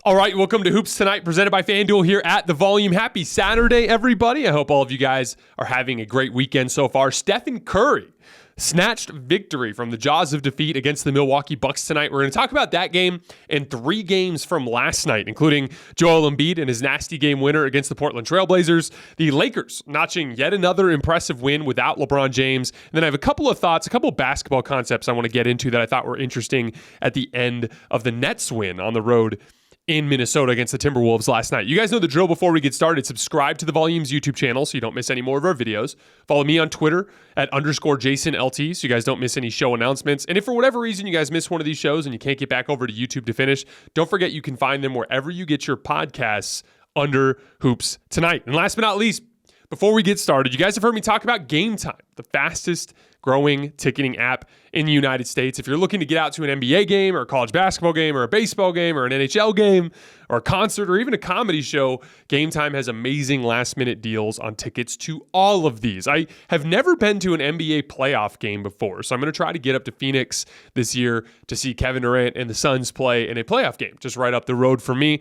All right, welcome to Hoops Tonight, presented by FanDuel here at The Volume. Happy Saturday, everybody. I hope all of you guys are having a great weekend so far. Stephen Curry snatched victory from the jaws of defeat against the Milwaukee Bucks tonight. We're going to talk about that game and 3 games from last night, including Joel Embiid and his nasty game winner against the Portland Trail Blazers, the Lakers notching yet another impressive win without LeBron James, and then I have a couple of thoughts, a couple of basketball concepts I want to get into that I thought were interesting at the end of the Nets win on the road in Minnesota against the Timberwolves last night. You guys know the drill. Before we get started, subscribe to the Volume's YouTube channel so you don't miss any more of our videos. Follow me on Twitter at _JasonLT so you guys don't miss any show announcements. And if for whatever reason you guys miss one of these shows and you can't get back over to YouTube to finish, don't forget you can find them wherever you get your podcasts under Hoops Tonight. And last but not least, before we get started, you guys have heard me talk about Game Time, the fastest growing ticketing app in the United States. If you're looking to get out to an NBA game or a college basketball game or a baseball game or an NHL game or a concert or even a comedy show, Game Time has amazing last-minute deals on tickets to all of these. I have never been to an NBA playoff game before, so I'm going to try to get up to Phoenix this year to see Kevin Durant and the Suns play in a playoff game, just right up the road from me.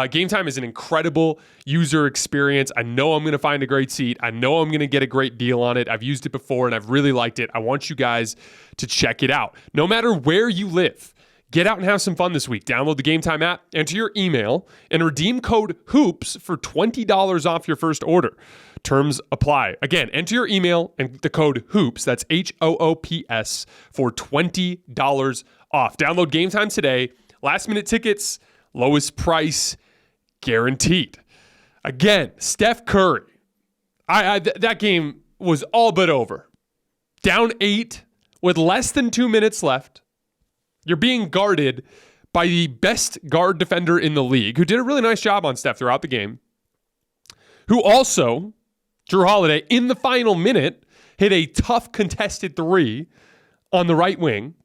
Game Time is an incredible user experience. I know I'm going to find a great seat. I know I'm going to get a great deal on it. I've used it before and I've really liked it. I want you guys to check it out. No matter where you live, get out and have some fun this week. Download the Game Time app, enter your email, and redeem code HOOPS for $20 off your first order. Terms apply. Again, enter your email and the code HOOPS, that's HOOPS, for $20 off. Download Game Time today. Last minute tickets, lowest price guaranteed. Again, Steph Curry. That game was all but over. Down 8 with less than 2 minutes left. You're being guarded by the best guard defender in the league, who did a really nice job on Steph throughout the game, who also, Jrue Holiday, in the final minute, hit a tough contested 3 on the right wing.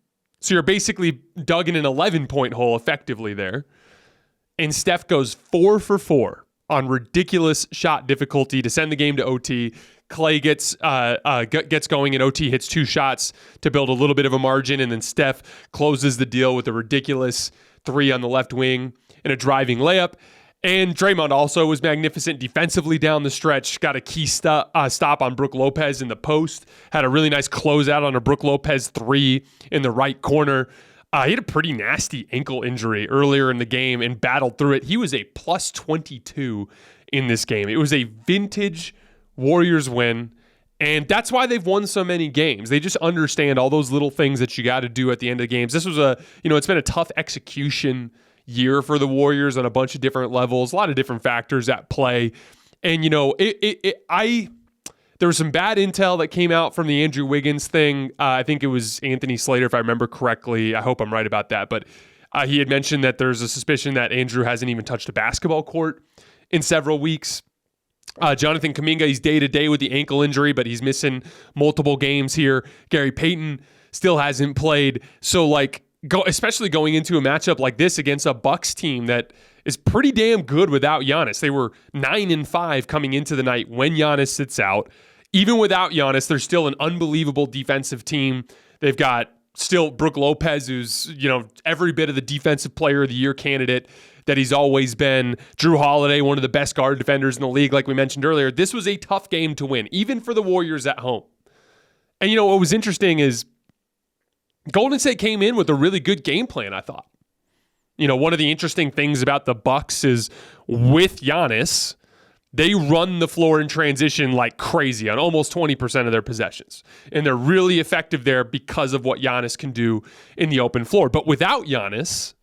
So you're basically dug in an 11-point hole effectively there. And Steph goes 4 for 4 on ridiculous shot difficulty to send the game to OT. Clay gets going in OT, hits 2 shots to build a little bit of a margin, and then Steph closes the deal with a ridiculous 3 on the left wing and a driving layup. And Draymond also was magnificent defensively down the stretch, got a key stop on Brook Lopez in the post, had a really nice closeout on a Brook Lopez 3 in the right corner. He had a pretty nasty ankle injury earlier in the game and battled through it. He was a plus 22 in this game. It was a vintage Warriors win, and that's why they've won so many games. They just understand all those little things that you got to do at the end of games. This was it's been a tough execution year for the Warriors on a bunch of different levels, a lot of different factors at play. And, there was some bad intel that came out from the Andrew Wiggins thing. I think it was Anthony Slater, if I remember correctly. I hope I'm right about that. But he had mentioned that there's a suspicion that Andrew hasn't even touched a basketball court in several weeks. Jonathan Kuminga, he's day-to-day with the ankle injury, but he's missing multiple games here. Gary Payton still hasn't played. So, especially going into a matchup like this against a Bucks team that is pretty damn good without Giannis. They were 9-5 coming into the night when Giannis sits out. Even without Giannis, they're still an unbelievable defensive team. They've got still Brook Lopez, who's, every bit of the defensive player of the year candidate that he's always been. Jrue Holiday, one of the best guard defenders in the league, like we mentioned earlier. This was a tough game to win, even for the Warriors at home. And, what was interesting is Golden State came in with a really good game plan, I thought. One of the interesting things about the Bucks is with Giannis, they run the floor in transition like crazy on almost 20% of their possessions. And they're really effective there because of what Giannis can do in the open floor. But without Giannis,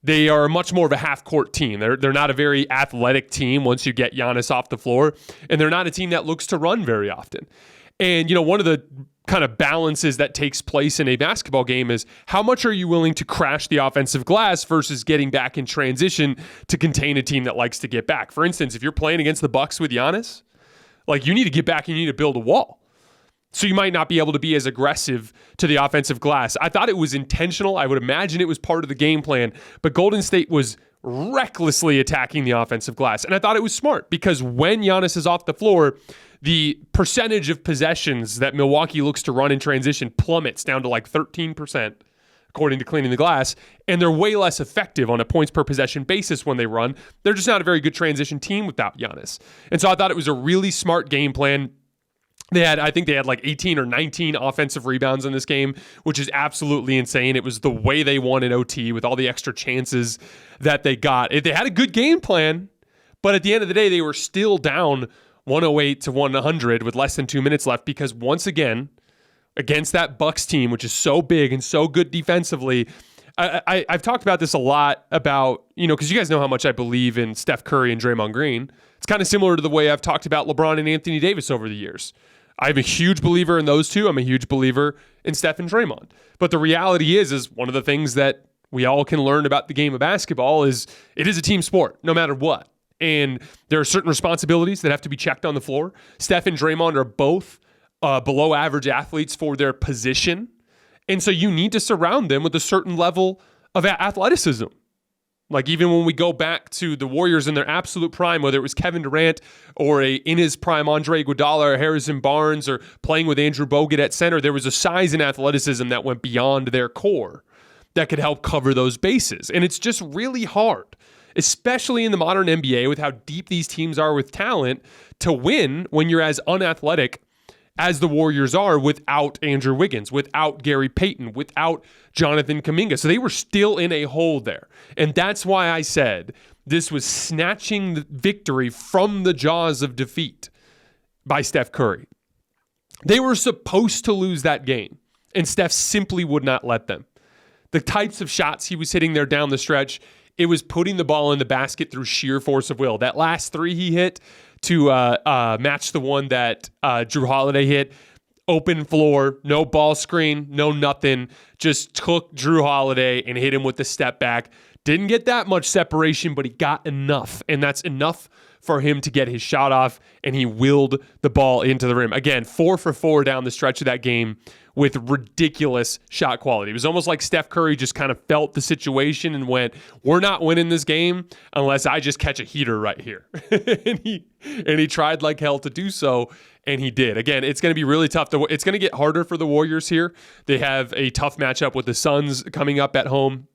they are much more of a half-court team. They're not a very athletic team once you get Giannis off the floor. And they're not a team that looks to run very often. And, one of the kind of balances that takes place in a basketball game is how much are you willing to crash the offensive glass versus getting back in transition to contain a team that likes to get back. For instance, if you're playing against the Bucks with Giannis, you need to get back and you need to build a wall. So you might not be able to be as aggressive to the offensive glass. I thought it was intentional. I would imagine it was part of the game plan, but Golden State was recklessly attacking the offensive glass. And I thought it was smart because when Giannis is off the floor, the percentage of possessions that Milwaukee looks to run in transition plummets down to 13%. according to Cleaning the Glass, and they're way less effective on a points per possession basis when they run. They're just not a very good transition team without Giannis. And so I thought it was a really smart game plan. I think they had like 18 or 19 offensive rebounds in this game, which is absolutely insane. It was the way they won in OT with all the extra chances that they got. They had a good game plan, but at the end of the day, they were still down 108 to 100 with less than 2 minutes left because once again, against that Bucks team, which is so big and so good defensively, I've talked about this a lot about, because you guys know how much I believe in Steph Curry and Draymond Green. It's kind of similar to the way I've talked about LeBron and Anthony Davis over the years. I'm a huge believer in those two. I'm a huge believer in Steph and Draymond. But the reality is one of the things that we all can learn about the game of basketball is it is a team sport, no matter what. And there are certain responsibilities that have to be checked on the floor. Steph and Draymond are both below average athletes for their position. And so you need to surround them with a certain level of athleticism. Like even when we go back to the Warriors in their absolute prime, whether it was Kevin Durant or in his prime Andre Iguodala or Harrison Barnes or playing with Andrew Bogut at center, there was a size and athleticism that went beyond their core that could help cover those bases. And it's just really hard, especially in the modern NBA with how deep these teams are with talent, to win when you're as unathletic as the Warriors are without Andrew Wiggins, without Gary Payton, without Jonathan Kuminga. So they were still in a hole there. And that's why I said this was snatching the victory from the jaws of defeat by Steph Curry. They were supposed to lose that game, and Steph simply would not let them. The types of shots he was hitting there down the stretch, it was putting the ball in the basket through sheer force of will. That last three he hit to match the one that Jrue Holiday hit, open floor, no ball screen, no nothing, just took Jrue Holiday and hit him with the step back. Didn't get that much separation, but he got enough, and that's enough for him to get his shot off, and he willed the ball into the rim. Again, 4 for 4 down the stretch of that game with ridiculous shot quality. It was almost like Steph Curry just kind of felt the situation and went, we're not winning this game unless I just catch a heater right here. and he tried like hell to do so, and he did. Again, it's going to be really tough. It's going to get harder for the Warriors here. They have a tough matchup with the Suns coming up at home,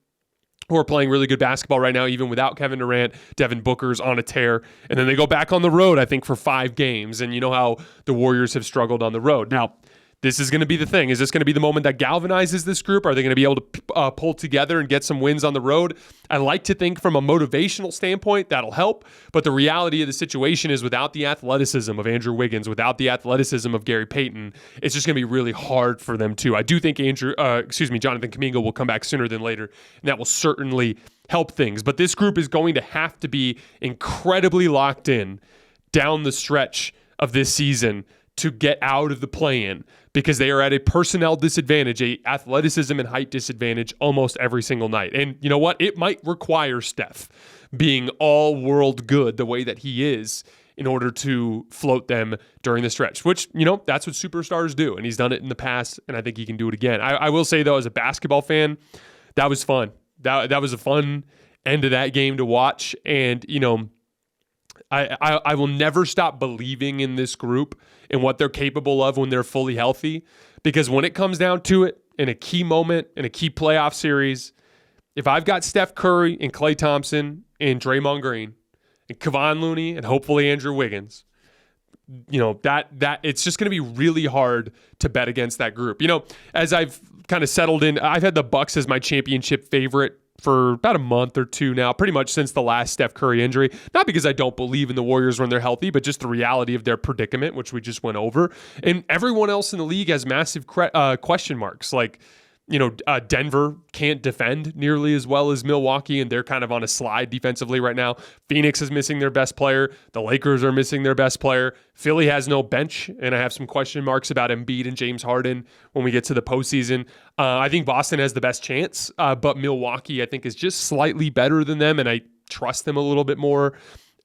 who are playing really good basketball right now, even without Kevin Durant. Devin Booker's on a tear. And then they go back on the road, I think, for 5 games. And you know how the Warriors have struggled on the road. Now, this is going to be the thing. Is this going to be the moment that galvanizes this group? Are they going to be able to pull together and get some wins on the road? I like to think from a motivational standpoint, that'll help. But the reality of the situation is without the athleticism of Andrew Wiggins, without the athleticism of Gary Payton, it's just going to be really hard for them too. I do think Jonathan Kuminga will come back sooner than later, and that will certainly help things. But this group is going to have to be incredibly locked in down the stretch of this season to get out of the play-in, because they are at a personnel disadvantage, a athleticism and height disadvantage almost every single night. And you know what? It might require Steph being all-world good the way that he is in order to float them during the stretch, which, that's what superstars do. And he's done it in the past, and I think he can do it again. I will say, though, as a basketball fan, that was fun. That was a fun end of that game to watch. And, I will never stop believing in this group and what they're capable of when they're fully healthy, because when it comes down to it, in a key moment, in a key playoff series, if I've got Steph Curry and Klay Thompson and Draymond Green and Kevon Looney and hopefully Andrew Wiggins, that it's just going to be really hard to bet against that group. As I've kind of settled in, I've had the Bucks as my championship favorite for about a month or two now, pretty much since the last Steph Curry injury. Not because I don't believe in the Warriors when they're healthy, but just the reality of their predicament, which we just went over. And everyone else in the league has massive question marks. Like, Denver can't defend nearly as well as Milwaukee, and they're kind of on a slide defensively right now. Phoenix is missing their best player. The Lakers are missing their best player. Philly has no bench, and I have some question marks about Embiid and James Harden when we get to the postseason. I think Boston has the best chance, but Milwaukee, I think, is just slightly better than them, and I trust them a little bit more.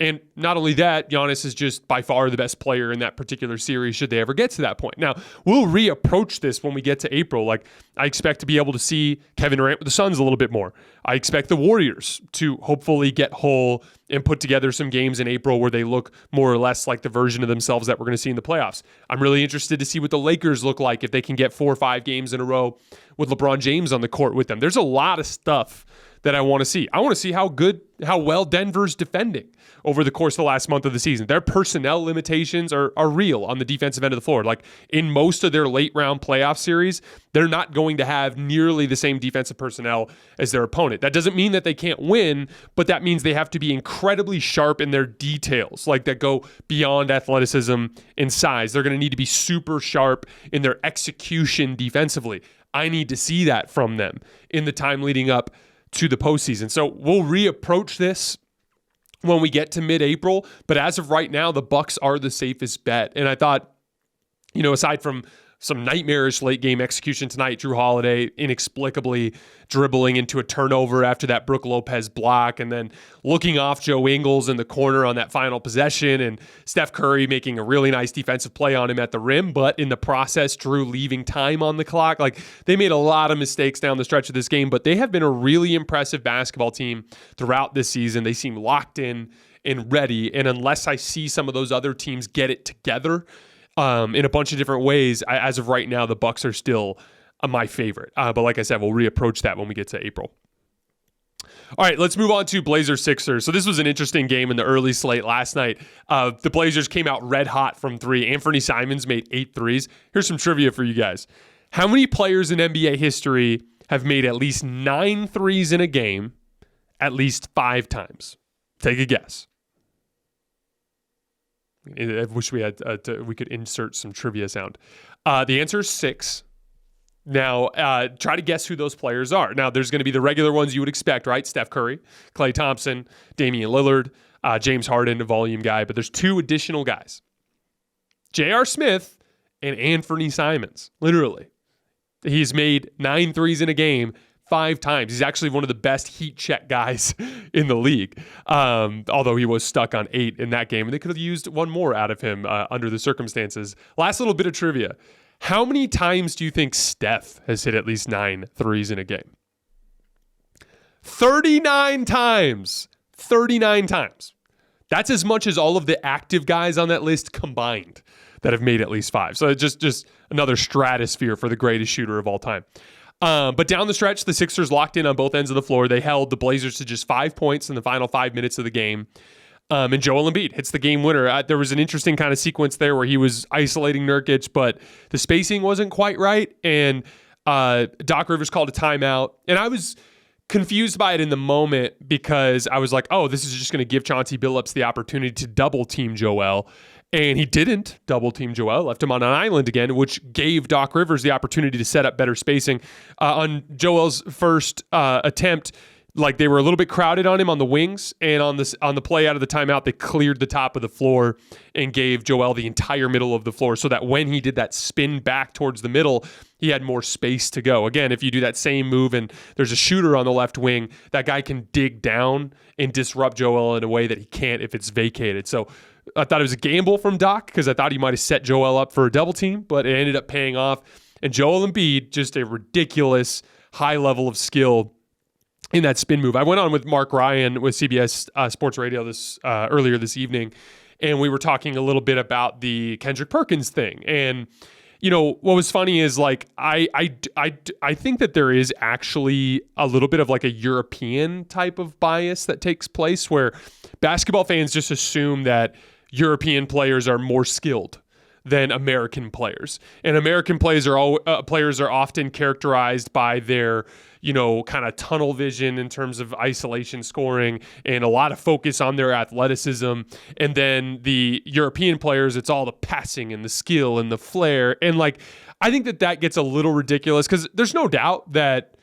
And not only that, Giannis is just by far the best player in that particular series should they ever get to that point. Now, we'll reapproach this when we get to April. Like, I expect to be able to see Kevin Durant with the Suns a little bit more. I expect the Warriors to hopefully get whole and put together some games in April where they look more or less like the version of themselves that we're going to see in the playoffs. I'm really interested to see what the Lakers look like if they can get 4 or 5 games in a row with LeBron James on the court with them. There's a lot of stuff that I want to see. I want to see how well Denver's defending over the course of the last month of the season. Their personnel limitations are real on the defensive end of the floor. Like, in most of their late round playoff series, they're not going to have nearly the same defensive personnel as their opponent. That doesn't mean that they can't win, but that means they have to be incredibly sharp in their details, like that go beyond athleticism and size. They're going to need to be super sharp in their execution defensively. I need to see that from them in the time leading up to the postseason. So we'll reapproach this when we get to mid-April, but as of right now, the Bucks are the safest bet. And I thought, aside from some nightmarish late game execution tonight, Jrue Holiday inexplicably dribbling into a turnover after that Brook Lopez block, and then looking off Joe Ingles in the corner on that final possession, and Steph Curry making a really nice defensive play on him at the rim, but in the process, Jrue leaving time on the clock. Like, they made a lot of mistakes down the stretch of this game, but they have been a really impressive basketball team throughout this season. They seem locked in and ready, and unless I see some of those other teams get it together in a bunch of different ways, as of right now, the Bucks are still my favorite. But like I said, we'll reapproach that when we get to April. All right, let's move on to Blazers-Sixers. So this was an interesting game in the early slate last night. The Blazers came out red hot from 3. Anthony Simons made 8 threes. Here's some trivia for you guys. How many players in NBA history have made at least 9 threes in a game at least 5 times? Take a guess. I wish we had we could insert some trivia sound. The answer is 6. Now, try to guess who those players are. Now, there's going to be the regular ones you would expect, right? Steph Curry, Klay Thompson, Damian Lillard, James Harden, a volume guy. But there's 2 additional guys. J.R. Smith and Anthony Simons, literally. He's made 9 threes in a game 5 times. He's actually one of the best heat check guys in the league, although he was stuck on 8 in that game, and they could have used one more out of him under the circumstances. Last little bit of trivia. How many times do you think Steph has hit at least 9 threes in a game? 39 times. 39 times. That's as much as all of the active guys on that list combined that have made at least 5. So just another stratosphere for the greatest shooter of all time. But down the stretch, the Sixers locked in on both ends of the floor. They held the Blazers to just 5 points in the final 5 minutes of the game. And Joel Embiid hits the game winner. There was an interesting kind of sequence there where he was isolating Nurkic, but the spacing wasn't quite right. And Doc Rivers called a timeout. And I was confused by it in the moment because I was like, oh, this is just going to give Chauncey Billups the opportunity to double team Joel. And he didn't double team Joel, left him on an island again, which gave Doc Rivers the opportunity to set up better spacing. On Joel's first attempt, like, they were a little bit crowded on him on the wings, and on the play out of the timeout, they cleared the top of the floor and gave Joel the entire middle of the floor so that when he did that spin back towards the middle, he had more space to go. Again, if you do that same move and there's a shooter on the left wing, that guy can dig down and disrupt Joel in a way that he can't if it's vacated. So I thought it was a gamble from Doc because I thought he might have set Joel up for a double team, but it ended up paying off. And Joel Embiid, just a ridiculous high level of skill in that spin move. I went on with Mark Ryan with CBS Sports Radio earlier this evening, and we were talking a little bit about the Kendrick Perkins thing. And what was funny is, like, I think that there is actually a little bit of like a European type of bias that takes place where basketball fans just assume that European players are more skilled than American players. And American players are often characterized by their, kind of tunnel vision in terms of isolation scoring and a lot of focus on their athleticism. And then the European players, it's all the passing and the skill and the flair. And like, I think that gets a little ridiculous because there's no doubt that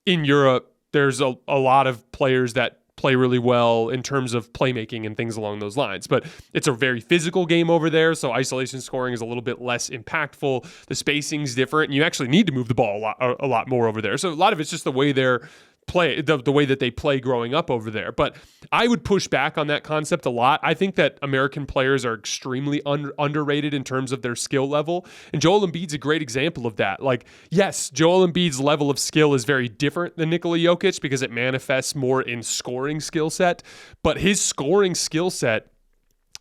in Europe, there's a lot of players that play really well in terms of playmaking and things along those lines. But it's a very physical game over there, so isolation scoring is a little bit less impactful. The spacing's different, and you actually need to move the ball a lot more over there. So a lot of it's just the way they're play, the way that they play growing up over there. But I would push back on that concept a lot. I think that American players are extremely underrated in terms of their skill level. And Joel Embiid's a great example of that. Like, yes, Joel Embiid's level of skill is very different than Nikola Jokic because it manifests more in scoring skill set. But his scoring skill set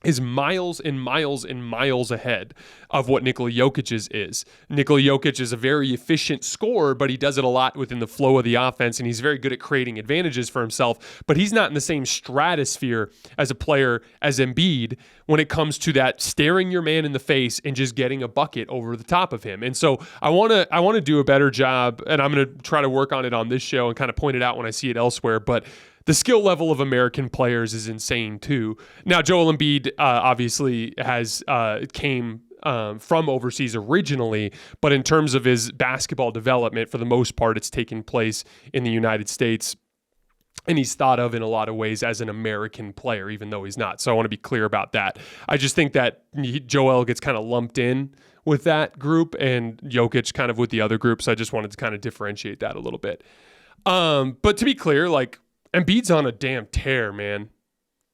is miles and miles and miles ahead of what Nikola Jokic's is. Nikola Jokic is a very efficient scorer, but he does it a lot within the flow of the offense, and he's very good at creating advantages for himself, but he's not in the same stratosphere as a player as Embiid when it comes to that staring your man in the face and just getting a bucket over the top of him. And so I want to do a better job, and I'm going to try to work on it on this show and kind of point it out when I see it elsewhere, but the skill level of American players is insane too. Now, Joel Embiid obviously came from overseas originally, but in terms of his basketball development, for the most part, it's taken place in the United States. And he's thought of in a lot of ways as an American player, even though he's not. So I want to be clear about that. I just think that Joel gets kind of lumped in with that group and Jokic kind of with the other group. So I just wanted to kind of differentiate that a little bit. But to be clear, like, Embiid's on a damn tear, man.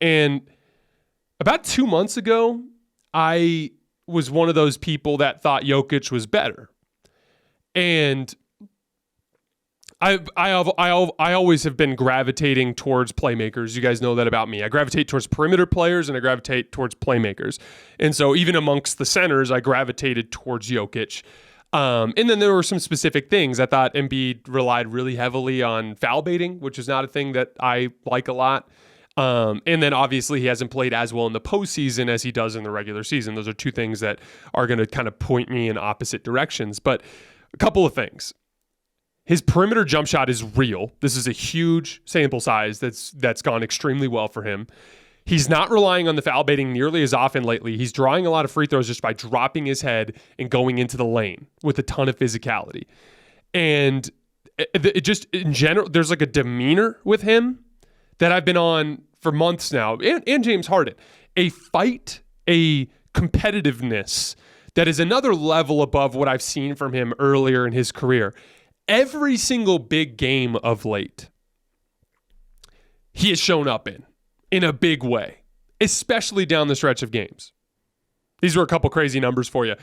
And about 2 months ago, I was one of those people that thought Jokic was better. And I always have been gravitating towards playmakers. You guys know that about me. I gravitate towards perimeter players and I gravitate towards playmakers. And so even amongst the centers, I gravitated towards Jokic. And then there were some specific things. I thought Embiid relied really heavily on foul baiting, which is not a thing that I like a lot. And then obviously he hasn't played as well in the postseason as he does in the regular season. Those are two things that are going to kind of point me in opposite directions. But a couple of things. His perimeter jump shot is real. This is a huge sample size that's gone extremely well for him. He's not relying on the foul baiting nearly as often lately. He's drawing a lot of free throws just by dropping his head and going into the lane with a ton of physicality. And it just, in general, there's like a demeanor with him that I've been on for months now, and James Harden. A fight, a competitiveness that is another level above what I've seen from him earlier in his career. Every single big game of late, he has shown up in a big way, especially down the stretch of games. These were a couple crazy numbers for you.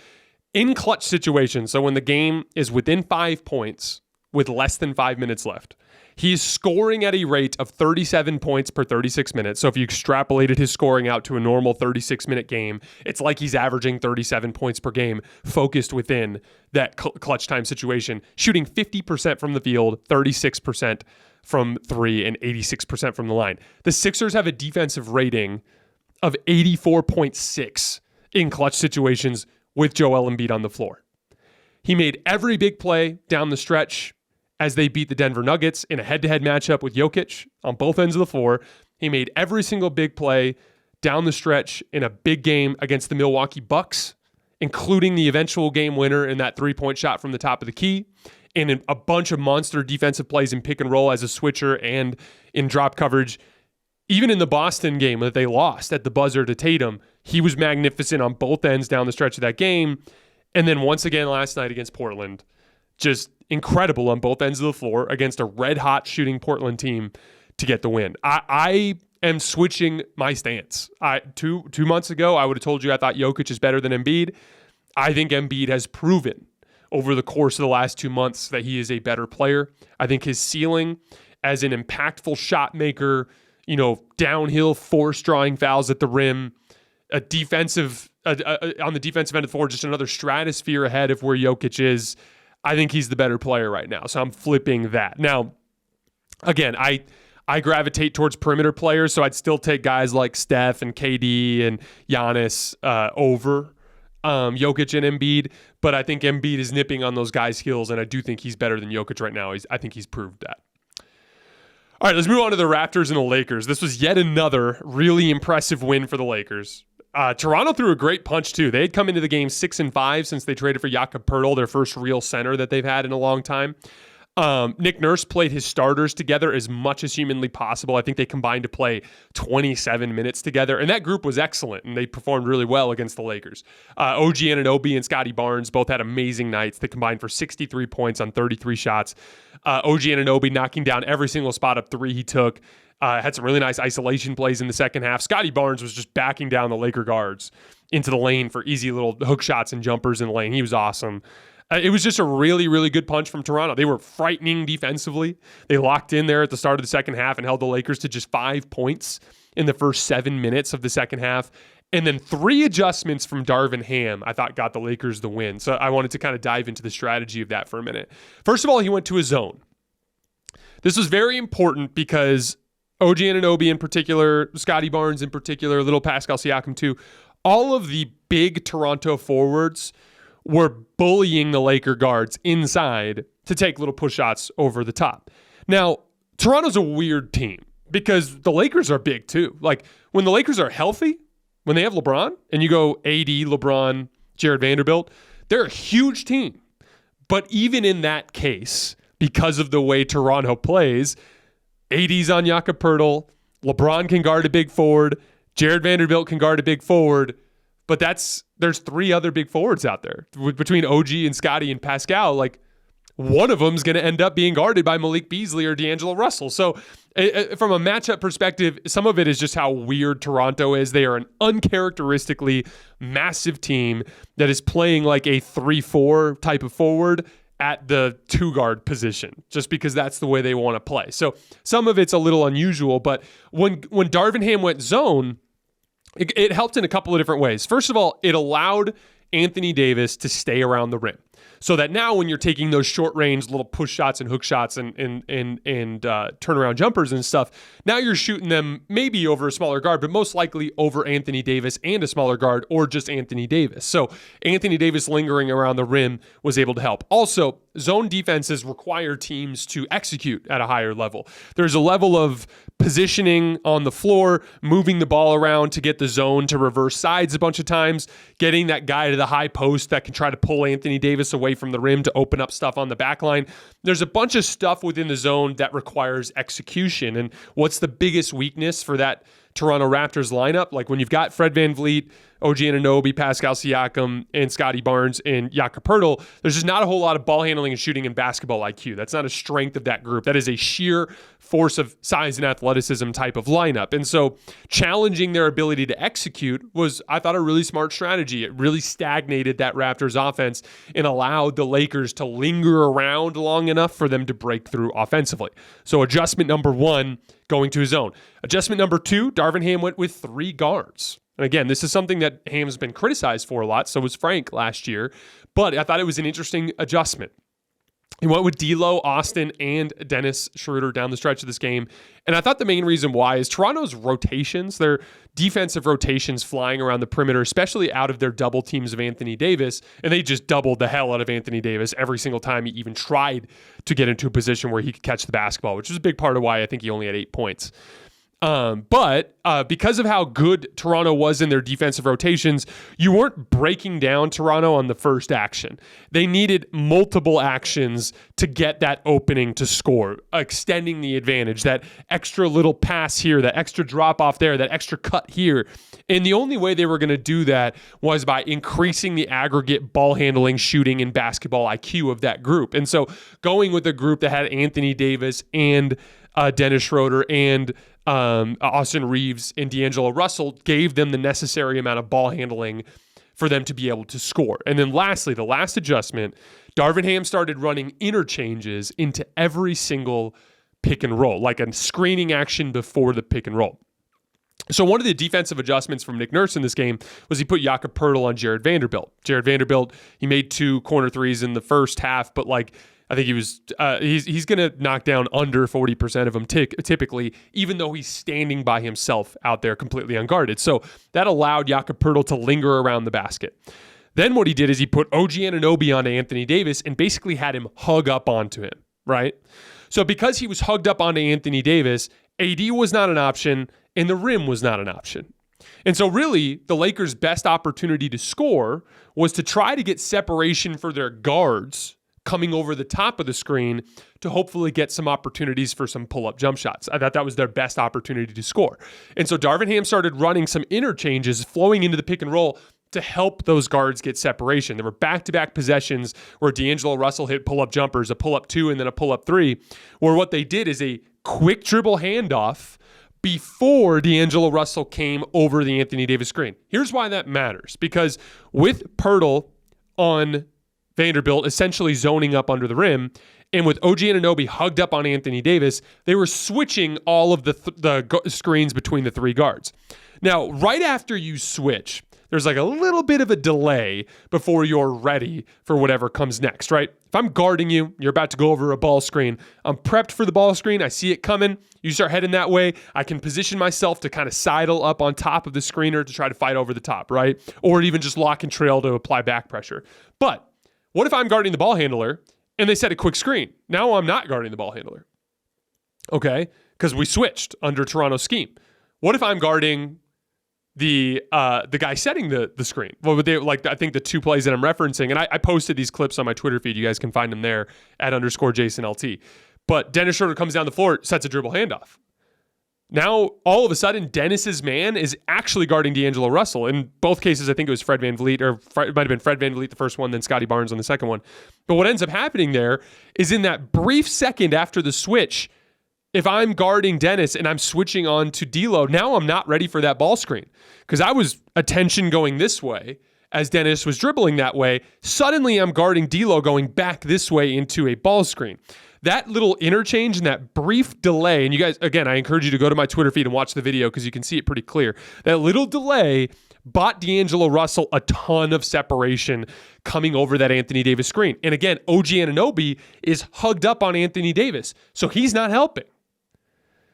In clutch situations, so when the game is within 5 points with less than 5 minutes left, he's scoring at a rate of 37 points per 36 minutes. So if you extrapolated his scoring out to a normal 36-minute game, it's like he's averaging 37 points per game focused within that clutch time situation, shooting 50% from the field, 36% from three, and 86% from the line. The Sixers have a defensive rating of 84.6 in clutch situations with Joel Embiid on the floor. He made every big play down the stretch as they beat the Denver Nuggets in a head-to-head matchup with Jokic on both ends of the floor. He made every single big play down the stretch in a big game against the Milwaukee Bucks, including the eventual game winner in that three-point shot from the top of the key, and in a bunch of monster defensive plays in pick and roll as a switcher and in drop coverage. Even in the Boston game that they lost at the buzzer to Tatum, he was magnificent on both ends down the stretch of that game. And then once again last night against Portland, just incredible on both ends of the floor against a red-hot shooting Portland team to get the win. I am switching my stance. Two months ago, I would have told you I thought Jokic is better than Embiid. I think Embiid has proven over the course of the last 2 months that he is a better player. I think his ceiling as an impactful shot maker, downhill force drawing fouls at the rim, on the defensive end of the floor, just another stratosphere ahead of where Jokic is. I think he's the better player right now. So I'm flipping that. Now, again, I gravitate towards perimeter players, so I'd still take guys like Steph and KD and Giannis over Jokic and Embiid, but I think Embiid is nipping on those guys' heels, and I do think he's better than Jokic right now. I think he's proved that. All right, let's move on to the Raptors and the Lakers. This was yet another really impressive win for the Lakers. Toronto threw a great punch, too. They had come into the game 6-5 since they traded for Jakob Poeltl, their first real center that they've had in a long time. Nick Nurse played his starters together as much as humanly possible. I think they combined to play 27 minutes together, and that group was excellent, and they performed really well against the Lakers. OG Anunoby and Scotty Barnes both had amazing nights. They combined for 63 points on 33 shots. OG Anunoby knocking down every single spot up three he took. Had some really nice isolation plays in the second half. Scotty Barnes was just backing down the Laker guards into the lane for easy little hook shots and jumpers in the lane. He was awesome. It was just a really, really good punch from Toronto. They were frightening defensively. They locked in there at the start of the second half and held the Lakers to just 5 points in the first 7 minutes of the second half. And then 3 adjustments from Darvin Ham, I thought, got the Lakers the win. So I wanted to kind of dive into the strategy of that for a minute. First of all, he went to a zone. This was very important because OG Anunoby in particular, Scotty Barnes in particular, little Pascal Siakam too, all of the big Toronto forwards were bullying the Laker guards inside to take little push shots over the top. Now, Toronto's a weird team because the Lakers are big too. Like when the Lakers are healthy, when they have LeBron and you go AD, LeBron, Jared Vanderbilt, they're a huge team. But even in that case, because of the way Toronto plays, AD's on Jakob Poeltl, LeBron can guard a big forward, Jared Vanderbilt can guard a big forward, but there's 3 other big forwards out there. Between OG and Scotty and Pascal, like one of them is going to end up being guarded by Malik Beasley or D'Angelo Russell. So from a matchup perspective, some of it is just how weird Toronto is. They are an uncharacteristically massive team that is playing like a 3-4 type of forward at the 2-guard position, just because that's the way they want to play. So some of it's a little unusual, but when Darvin Ham went zone, it helped in a couple of different ways. First of all, it allowed Anthony Davis to stay around the rim. So that now when you're taking those short range little push shots and hook shots and turnaround jumpers and stuff, now you're shooting them maybe over a smaller guard, but most likely over Anthony Davis and a smaller guard or just Anthony Davis. So Anthony Davis lingering around the rim was able to help. Also, zone defenses require teams to execute at a higher level. There's a level of positioning on the floor, moving the ball around to get the zone to reverse sides a bunch of times, getting that guy to the high post that can try to pull Anthony Davis away from the rim to open up stuff on the back line. There's a bunch of stuff within the zone that requires execution. And what's the biggest weakness for that Toronto Raptors lineup? Like when you've got Fred VanVleet, OG Anunoby, Pascal Siakam, and Scotty Barnes and Jakob Poeltl, there's just not a whole lot of ball handling and shooting and basketball IQ. That's not a strength of that group. That is a sheer force of size and athleticism type of lineup. And so challenging their ability to execute was, I thought, a really smart strategy. It really stagnated that Raptors offense and allowed the Lakers to linger around long enough for them to break through offensively. So adjustment number 1, going to his zone. Adjustment number 2, Darvin Ham went with 3 guards. And again, this is something that Ham's been criticized for a lot. So was Frank last year. But I thought it was an interesting adjustment. He went with D'Lo, Austin, and Dennis Schroeder down the stretch of this game. And I thought the main reason why is Toronto's rotations, their defensive rotations flying around the perimeter, especially out of their double teams of Anthony Davis. And they just doubled the hell out of Anthony Davis every single time he even tried to get into a position where he could catch the basketball, which was a big part of why I think he only had 8 points. But because of how good Toronto was in their defensive rotations, you weren't breaking down Toronto on the first action. They needed multiple actions to get that opening to score, extending the advantage, that extra little pass here, that extra drop off there, that extra cut here. And the only way they were going to do that was by increasing the aggregate ball handling, shooting, and basketball IQ of that group. And so going with a group that had Anthony Davis and Dennis Schroeder and Austin Reeves and D'Angelo Russell gave them the necessary amount of ball handling for them to be able to score. And then lastly, the last adjustment, Darvin Ham started running interchanges into every single pick and roll, like a screening action before the pick and roll. So one of the defensive adjustments from Nick Nurse in this game was he put Jakob Poeltl on Jared Vanderbilt. Jared Vanderbilt, he made 2 corner threes in the first half, but I think he's going to knock down under 40% of them typically, even though he's standing by himself out there completely unguarded. So that allowed Jakob Poeltl to linger around the basket. Then what he did is he put OG Anunoby onto Anthony Davis and basically had him hug up onto him, right? So because he was hugged up onto Anthony Davis, AD was not an option and the rim was not an option. And so really, the Lakers' best opportunity to score was to try to get separation for their guards coming over the top of the screen to hopefully get some opportunities for some pull-up jump shots. I thought that was their best opportunity to score. And so Darvin Ham started running some interchanges flowing into the pick and roll to help those guards get separation. There were back-to-back possessions where D'Angelo Russell hit pull-up jumpers, a pull-up 2 and then a pull-up 3, where what they did is a quick dribble handoff before D'Angelo Russell came over the Anthony Davis screen. Here's why that matters. Because with Poeltl on Vanderbilt essentially zoning up under the rim, and with OG Anunoby hugged up on Anthony Davis, they were switching all of the screens between the three guards. Now, right after you switch, there's like a little bit of a delay before you're ready for whatever comes next, right? If I'm guarding you, you're about to go over a ball screen. I'm prepped for the ball screen. I see it coming. You start heading that way. I can position myself to kind of sidle up on top of the screener to try to fight over the top, right? Or even just lock and trail to apply back pressure. But what if I'm guarding the ball handler and they set a quick screen? Now I'm not guarding the ball handler, okay? Because we switched under Toronto's scheme. What if I'm guarding the guy setting the screen? Well, I think the two plays that I'm referencing, and I posted these clips on my Twitter feed. You guys can find them there at _JasonLT. But Dennis Schroeder comes down the floor, sets a dribble handoff. Now, all of a sudden, Dennis's man is actually guarding D'Angelo Russell. In both cases, I think it was Fred VanVleet, or it might have been Fred VanVleet the first one, then Scotty Barnes on the second one. But what ends up happening there is in that brief second after the switch, if I'm guarding Dennis and I'm switching on to D'Lo, now I'm not ready for that ball screen because I was attention going this way as Dennis was dribbling that way. Suddenly I'm guarding D'Lo going back this way into a ball screen. That little interchange and that brief delay, and you guys, again, I encourage you to go to my Twitter feed and watch the video because you can see it pretty clear. That little delay bought D'Angelo Russell a ton of separation coming over that Anthony Davis screen. And again, OG Anunoby is hugged up on Anthony Davis, so he's not helping.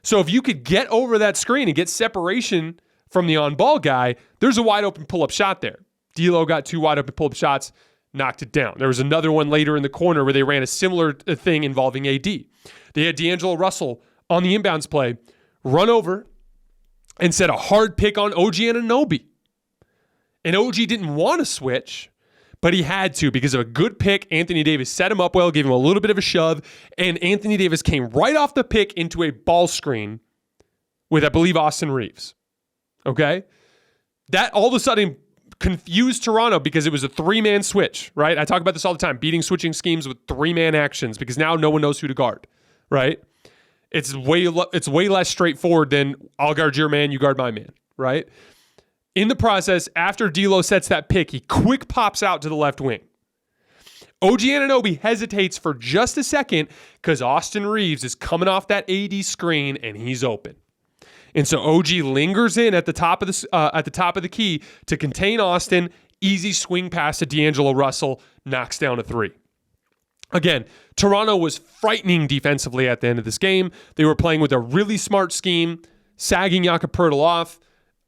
So if you could get over that screen and get separation from the on-ball guy, there's a wide-open pull-up shot there. D'Lo got two wide-open pull-up shots, knocked it down. There was another one later in the corner where they ran a similar thing involving AD. They had D'Angelo Russell on the inbounds play, run over, and set a hard pick on OG Anunoby. And OG didn't want to switch, but he had to because of a good pick. Anthony Davis set him up well, gave him a little bit of a shove, and Anthony Davis came right off the pick into a ball screen with, I believe, Austin Reeves. Okay? That all of a sudden confused Toronto because it was a three-man switch, right? I talk about this all the time, beating switching schemes with three-man actions because now no one knows who to guard, right? It's way less straightforward than I'll guard your man, you guard my man, right? In the process, after D'Lo sets that pick, he quick pops out to the left wing. OG Anunoby hesitates for just a second because Austin Reeves is coming off that AD screen and he's open. And so OG lingers in at the top of the key to contain Austin. Easy swing pass to D'Angelo Russell, knocks down a three. Again, Toronto was frightening defensively at the end of this game. They were playing with a really smart scheme, sagging Jakob Poeltl off,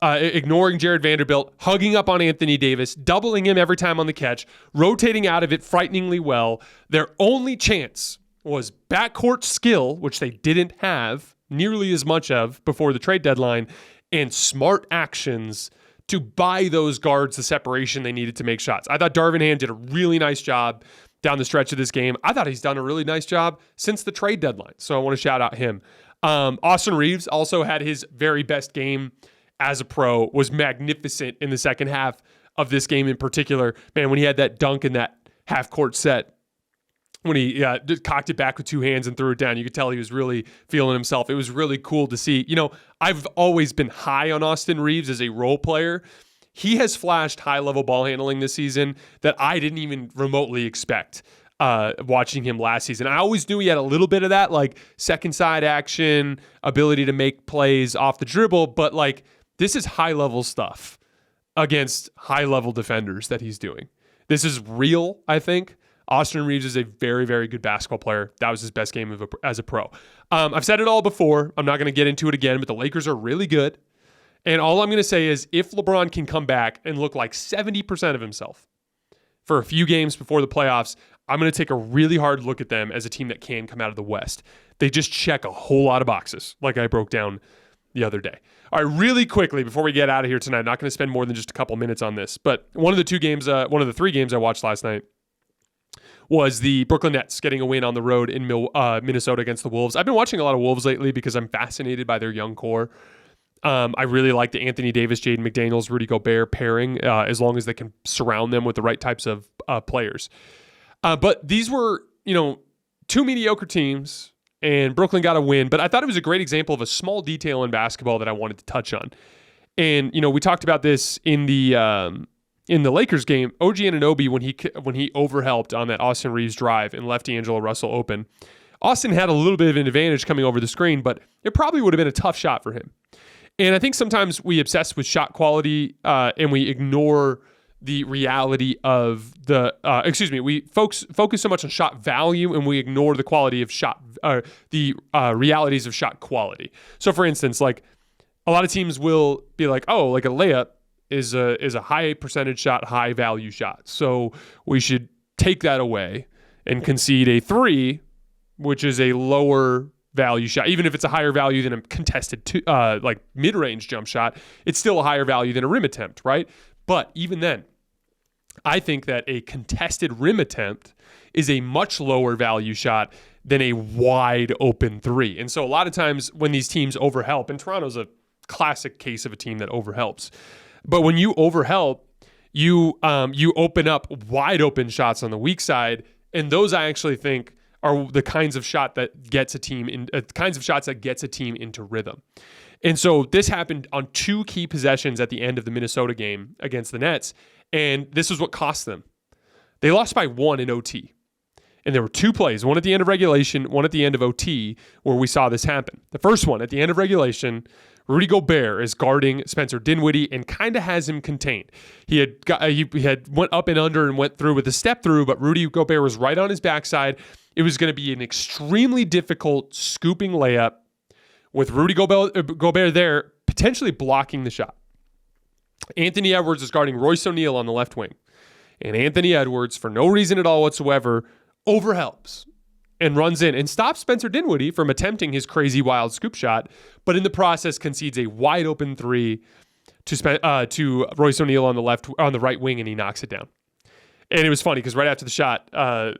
ignoring Jared Vanderbilt, hugging up on Anthony Davis, doubling him every time on the catch, rotating out of it frighteningly well. Their only chance was backcourt skill, which they didn't have nearly as much of before the trade deadline, and smart actions to buy those guards the separation they needed to make shots. I thought Darvin Ham did a really nice job down the stretch of this game. I thought he's done a really nice job since the trade deadline, so I want to shout out him. Austin Reeves also had his very best game as a pro, was magnificent in the second half of this game in particular. Man, when he had that dunk in that half-court set, when he cocked it back with two hands and threw it down, you could tell he was really feeling himself. It was really cool to see. You know, I've always been high on Austin Reeves as a role player. He has flashed high-level ball handling this season that I didn't even remotely expect watching him last season. I always knew he had a little bit of that, like, second-side action, ability to make plays off the dribble, but, like, this is high-level stuff against high-level defenders that he's doing. This is real, I think. Austin Reeves is a very, very good basketball player. That was his best game as a pro. I've said it all before. I'm not going to get into it again, but the Lakers are really good. And all I'm going to say is if LeBron can come back and look like 70% of himself for a few games before the playoffs, I'm going to take a really hard look at them as a team that can come out of the West. They just check a whole lot of boxes, like I broke down the other day. All right, really quickly before we get out of here tonight, I'm not going to spend more than just a couple minutes on this, but one of the three games I watched last night was the Brooklyn Nets getting a win on the road in Minnesota against the Wolves. I've been watching a lot of Wolves lately because I'm fascinated by their young core. I really like the Anthony Davis, Jaden McDaniels, Rudy Gobert pairing, as long as they can surround them with the right types of players. But these were, two mediocre teams, and Brooklyn got a win. But I thought it was a great example of a small detail in basketball that I wanted to touch on. And, we talked about this in the Lakers game. OG Anunoby, when he overhelped on that Austin Reeves drive and left D'Angelo Russell open, Austin had a little bit of an advantage coming over the screen, but it probably would have been a tough shot for him. And I think sometimes we obsess with shot quality and we ignore the reality of we focus so much on shot value and we ignore the quality of realities of shot quality. So for instance, like a lot of teams will be like, oh, like a layup is a high percentage shot, high value shot. So we should take that away and concede a 3, which is a lower value shot. Even if it's a higher value than a contested like mid-range jump shot, it's still a higher value than a rim attempt, right? But even then, I think that a contested rim attempt is a much lower value shot than a wide open 3. And so a lot of times when these teams overhelp, and Toronto's a classic case of a team that overhelps, but when you overhelp, you open up wide open shots on the weak side, and those I actually think are the kinds of shots that gets a team into rhythm. And so this happened on 2 key possessions at the end of the Minnesota game against the Nets, and this is what cost them. They lost by 1 in OT. And there were 2 plays, one at the end of regulation, one at the end of OT, where we saw this happen. The first one, at the end of regulation, Rudy Gobert is guarding Spencer Dinwiddie and kind of has him contained. He had went up and under and went through with a step through, but Rudy Gobert was right on his backside. It was going to be an extremely difficult scooping layup with Rudy Gobert there, potentially blocking the shot. Anthony Edwards is guarding Royce O'Neal on the left wing. And Anthony Edwards, for no reason at all whatsoever, overhelps and runs in and stops Spencer Dinwiddie from attempting his crazy wild scoop shot, but in the process concedes a wide open 3 to Royce O'Neal on the right wing, and he knocks it down. And it was funny because right after the shot, by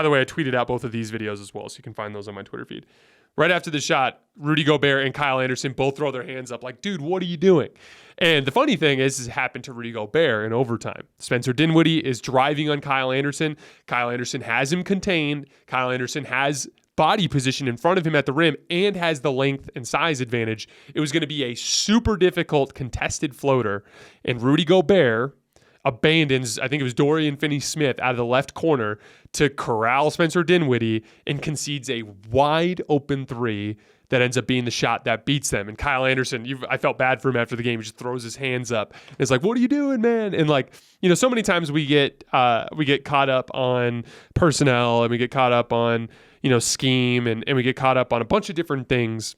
the way, I tweeted out both of these videos as well, so you can find those on my Twitter feed. Right after the shot, Rudy Gobert and Kyle Anderson both throw their hands up like, dude, what are you doing? And the funny thing is it happened to Rudy Gobert in overtime. Spencer Dinwiddie is driving on Kyle Anderson. Kyle Anderson has him contained. Kyle Anderson has body position in front of him at the rim and has the length and size advantage. It was going to be a super difficult contested floater, and Rudy Gobert abandons, I think it was Dorian Finney-Smith out of the left corner to corral Spencer Dinwiddie and concedes a wide open 3 that ends up being the shot that beats them. And Kyle Anderson, I felt bad for him after the game. He just throws his hands up. And it's like, what are you doing, man? And like, so many times we get caught up on personnel and we get caught up on, scheme and we get caught up on a bunch of different things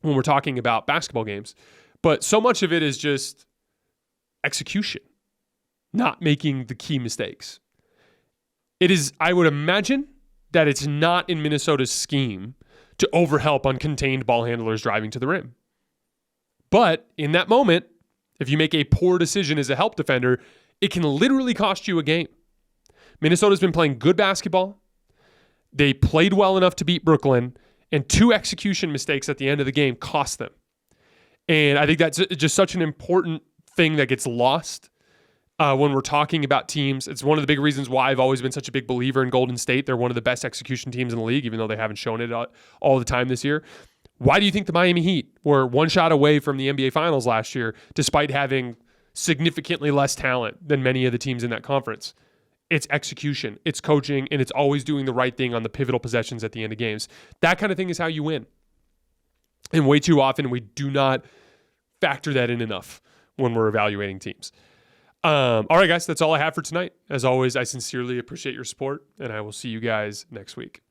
when we're talking about basketball games. But so much of it is just execution, not making the key mistakes. It is, I would imagine that it's not in Minnesota's scheme to overhelp on contained ball handlers driving to the rim. But in that moment, if you make a poor decision as a help defender, it can literally cost you a game. Minnesota's been playing good basketball. They played well enough to beat Brooklyn, and 2 execution mistakes at the end of the game cost them. And I think that's just such an important thing that gets lost when we're talking about teams. It's one of the big reasons why I've always been such a big believer in Golden State. They're one of the best execution teams in the league, even though they haven't shown it all the time this year. Why do you think the Miami Heat were 1 shot away from the NBA Finals last year, despite having significantly less talent than many of the teams in that conference? It's execution, it's coaching, and it's always doing the right thing on the pivotal possessions at the end of games. That kind of thing is how you win. And way too often, we do not factor that in enough when we're evaluating teams. All right, guys, that's all I have for tonight. As always, I sincerely appreciate your support, and I will see you guys next week.